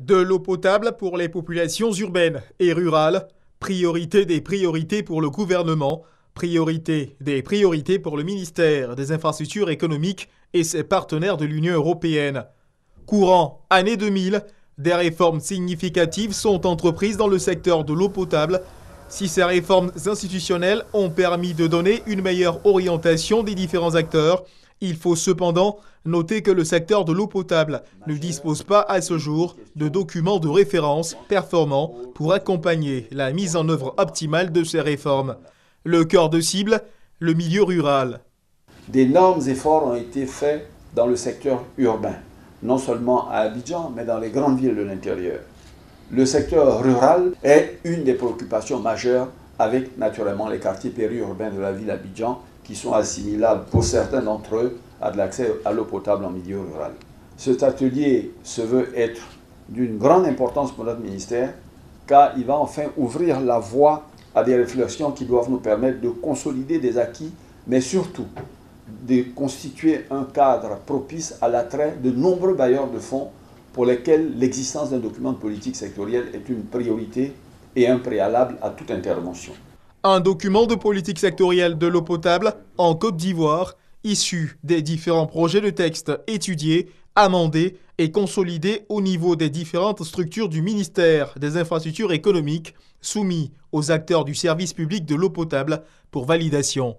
De l'eau potable pour les populations urbaines et rurales, priorité des priorités pour le gouvernement, priorité des priorités pour le ministère des Infrastructures économiques et ses partenaires de l'Union européenne. Courant année 2000, des réformes significatives sont entreprises dans le secteur de l'eau potable. Si ces réformes institutionnelles ont permis de donner une meilleure orientation des différents acteurs, il faut cependant noter que le secteur de l'eau potable ne dispose pas à ce jour de documents de référence performants pour accompagner la mise en œuvre optimale de ces réformes. Le cœur de cible, le milieu rural. D'énormes efforts ont été faits dans le secteur urbain, non seulement à Abidjan, mais dans les grandes villes de l'intérieur. Le secteur rural est une des préoccupations majeures avec naturellement les quartiers périurbains de la ville d'Abidjan qui sont assimilables pour certains d'entre eux à de l'accès à l'eau potable en milieu rural. Cet atelier se veut être d'une grande importance pour notre ministère car il va enfin ouvrir la voie à des réflexions qui doivent nous permettre de consolider des acquis, mais surtout de constituer un cadre propice à l'attrait de nombreux bailleurs de fonds pour lesquels l'existence d'un document de politique sectorielle est une priorité et un préalable à toute intervention. Un document de politique sectorielle de l'eau potable en Côte d'Ivoire, issu des différents projets de texte étudiés, amendés et consolidés au niveau des différentes structures du ministère des Infrastructures économiques, soumis aux acteurs du service public de l'eau potable pour validation.